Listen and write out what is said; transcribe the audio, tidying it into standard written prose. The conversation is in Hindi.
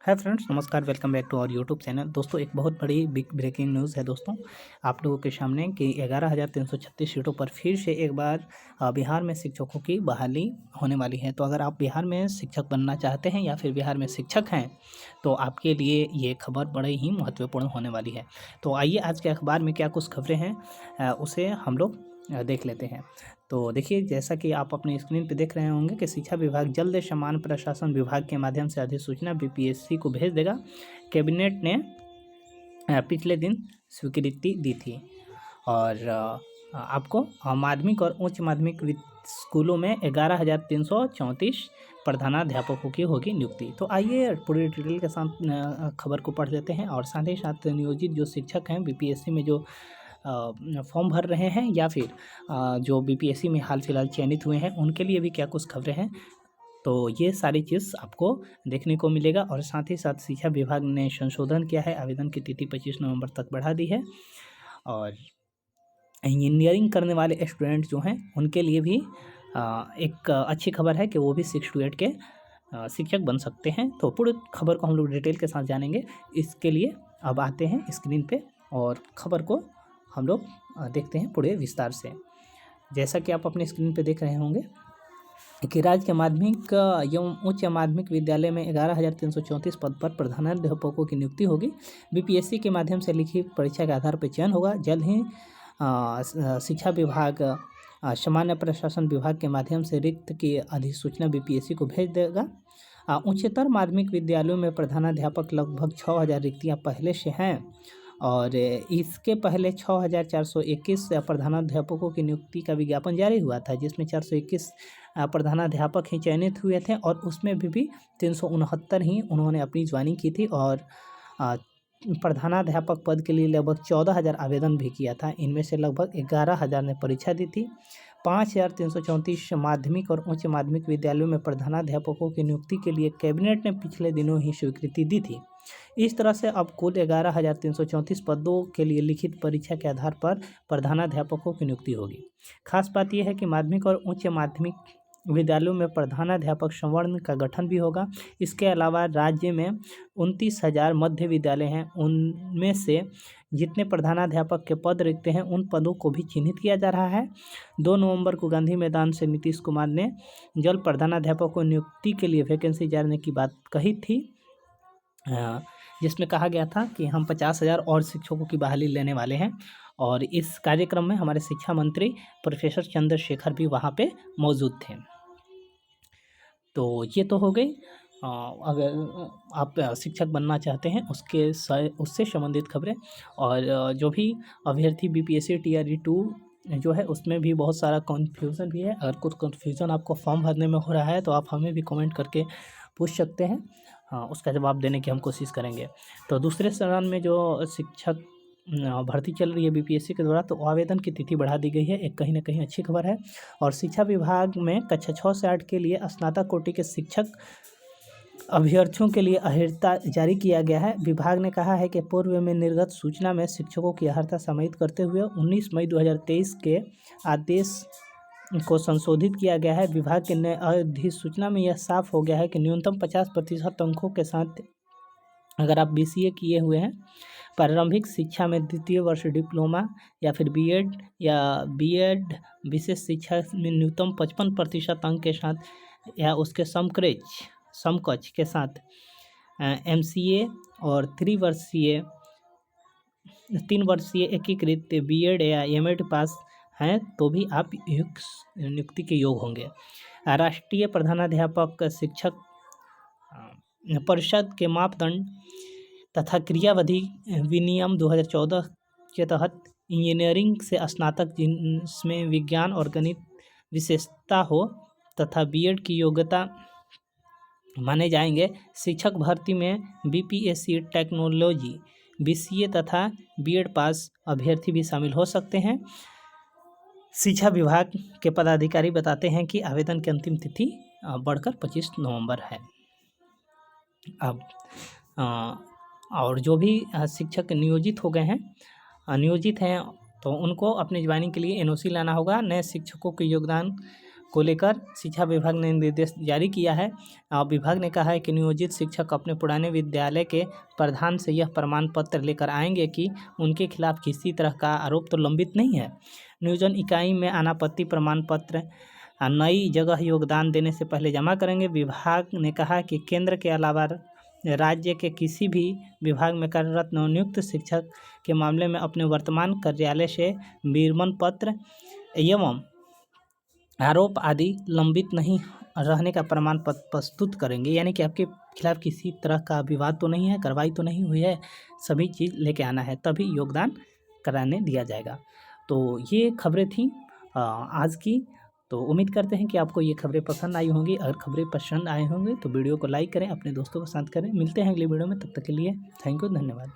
हाय फ्रेंड्स, नमस्कार। Welcome back to our YouTube channel. दोस्तों, एक बहुत बड़ी बिग ब्रेकिंग न्यूज़ है दोस्तों आप लोगों के सामने कि 11,336 सीटों पर फिर से एक बार बिहार में शिक्षकों की बहाली होने वाली है। तो अगर आप बिहार में शिक्षक बनना चाहते हैं या फिर बिहार में शिक्षक हैं तो आपके लिए ये खबर बड़े ही महत्वपूर्ण होने वाली है। तो आइए आज के अखबार में क्या कुछ खबरें हैं उसे हम लोग देख लेते हैं। तो देखिए, जैसा कि आप अपनी स्क्रीन पे देख रहे होंगे कि शिक्षा विभाग जल्द समान प्रशासन विभाग के माध्यम से अधिसूचना बीपीएससी को भेज देगा। कैबिनेट ने पिछले दिन स्वीकृति दी थी। और आपको माध्यमिक और उच्च माध्यमिक स्कूलों में 11,334 प्रधानाध्यापकों की होगी नियुक्ति। तो आइए पूरी डिटेल के साथ खबर को पढ़ लेते हैं और साथ ही साथ नियोजित जो शिक्षक हैं बीपीएससी में जो फॉर्म भर रहे हैं या फिर जो बीपीएससी में हाल फिलहाल चयनित हुए हैं उनके लिए भी क्या कुछ खबरें हैं। तो ये सारी चीज़ आपको देखने को मिलेगा। और साथ ही साथ शिक्षा विभाग ने संशोधन किया है, आवेदन की तिथि 25 नवंबर तक बढ़ा दी है। और इंजीनियरिंग करने वाले स्टूडेंट जो हैं उनके लिए भी एक अच्छी खबर है कि वो भी 6 to 8 के शिक्षक बन सकते हैं। तो पूरी खबर को हम लोग डिटेल के साथ जानेंगे। इसके लिए अब आते हैं स्क्रीन पे और खबर को हम लोग देखते हैं पूरे विस्तार से। जैसा कि आप अपनी स्क्रीन पे देख रहे होंगे कि राज्य के माध्यमिक एवं उच्च माध्यमिक विद्यालय में 11,334 पद पर प्रधानाध्यापकों की नियुक्ति होगी। बीपीएससी के माध्यम से लिखित परीक्षा के आधार पर चयन होगा। जल्द ही शिक्षा विभाग सामान्य प्रशासन विभाग के माध्यम से रिक्त की अधिसूचना बीपीएससी को भेज देगा। उच्चतर माध्यमिक विद्यालयों में प्रधानाध्यापक लगभग 6,000 रिक्तियाँ पहले से हैं और इसके पहले 6,421 प्रधानाध्यापकों की नियुक्ति का विज्ञापन जारी हुआ था, जिसमें 421 प्रधानाध्यापक ही चयनित हुए थे और उसमें भी 369 ही उन्होंने अपनी ज्वाइनिंग की थी। और प्रधानाध्यापक पद के लिए लगभग 14,000 आवेदन भी किया था। इनमें से लगभग 11,000 ने परीक्षा दी थी। 5,334 माध्यमिक और उच्च माध्यमिक विद्यालयों में प्रधानाध्यापकों की नियुक्ति के लिए कैबिनेट ने पिछले दिनों ही स्वीकृति दी थी। इस तरह से अब कुल 11,334 पदों के लिए लिखित परीक्षा के आधार पर प्रधानाध्यापकों की नियुक्ति होगी। खास बात यह है कि माध्यमिक और उच्च माध्यमिक विद्यालयों में प्रधानाध्यापक संवर्ण का गठन भी होगा। इसके अलावा राज्य में 29,000 मध्य विद्यालय हैं, उनमें से जितने प्रधानाध्यापक के पद रिक्त हैं उन पदों को भी चिन्हित किया जा रहा है। 2 नवंबर को गांधी मैदान से नीतीश कुमार ने जल्द प्रधानाध्यापकों को नियुक्ति के लिए वैकेंसी जारी की बात कही थी, जिसमें कहा गया था कि हम 50,000 और शिक्षकों की बहाली लेने वाले हैं। और इस कार्यक्रम में हमारे शिक्षा मंत्री प्रोफेसर चंद्रशेखर भी वहाँ पे मौजूद थे। तो ये तो हो गई अगर आप शिक्षक बनना चाहते हैं उससे संबंधित खबरें। और जो भी अभ्यर्थी बीपीएससी टीआरई 2 जो है उसमें भी बहुत सारा कन्फ्यूज़न भी है। अगर कुछ कन्फ्यूज़न आपको फॉर्म भरने में हो रहा है तो आप हमें भी कमेंट करके पूछ सकते हैं, उसका जवाब देने की हम कोशिश करेंगे। तो दूसरे चरण में जो शिक्षक भर्ती चल रही है बीपीएससी के द्वारा, तो आवेदन की तिथि बढ़ा दी गई है। एक कहीं ना कहीं अच्छी खबर है। और शिक्षा विभाग में कक्षा 6 से 8 के लिए स्नातक कोटि के शिक्षक अभ्यर्थियों के लिए अर्हता जारी किया गया है। विभाग ने कहा है कि पूर्व में निर्गत सूचना में शिक्षकों की अर्हता समाहित करते हुए 19 मई 2023 के आदेश को संशोधित किया गया है। विभाग के नए अधिसूचना में यह साफ हो गया है कि न्यूनतम 50% अंकों के साथ अगर आप बीसीए किए हुए हैं, प्रारंभिक शिक्षा में द्वितीय वर्ष डिप्लोमा या फिर बीएड या बीएड विशेष शिक्षा में न्यूनतम 55% अंक के साथ या उसके समकक्ष के साथ एमसीए और 3 वर्षीय एकीकृत बीएड या एमएड पास हैं तो भी आप नियुक्ति के योग होंगे। राष्ट्रीय प्रधानाध्यापक शिक्षक परिषद के मापदंड तथा क्रियाविधि विनियम 2014 के तहत इंजीनियरिंग से स्नातक जिसमें विज्ञान और गणित विशेषता हो तथा बीएड की योग्यता माने जाएंगे। शिक्षक भर्ती में बीपीएससी टेक्नोलॉजी बीसीए तथा बीएड पास अभ्यर्थी भी शामिल हो सकते हैं। शिक्षा विभाग के पदाधिकारी बताते हैं कि आवेदन की अंतिम तिथि बढ़कर 25 नवंबर है। अब और जो भी शिक्षक नियोजित हैं तो उनको अपने ज्वाइनिंग के लिए एनओसी लाना होगा। नए शिक्षकों के योगदान को लेकर शिक्षा विभाग ने निर्देश जारी किया है। विभाग ने कहा है कि नियोजित शिक्षक अपने पुराने विद्यालय के प्रधान से यह प्रमाण पत्र लेकर आएंगे कि उनके खिलाफ किसी तरह का आरोप तो लंबित नहीं है। नियोजन इकाई में अनापत्ति प्रमाण पत्र नई जगह योगदान देने से पहले जमा करेंगे। विभाग ने कहा कि केंद्र के अलावा राज्य के किसी भी विभाग में कार्यरत नवनियुक्त शिक्षक के मामले में अपने वर्तमान कार्यालय से विरमण पत्र एवं आरोप आदि लंबित नहीं रहने का प्रमाण पत्र प्रस्तुत करेंगे। यानी कि आपके खिलाफ किसी तरह का विवाद तो नहीं है, कार्रवाई तो नहीं हुई है, सभी चीज़ लेके आना है तभी योगदान कराने दिया जाएगा। तो ये खबरें थी आज की। तो उम्मीद करते हैं कि आपको ये खबरें पसंद आई होंगी। अगर खबरें पसंद आए होंगे तो वीडियो को लाइक करें, अपने दोस्तों के साथ करें। मिलते हैं अगली वीडियो में, तब तक के लिए थैंक यू, धन्यवाद।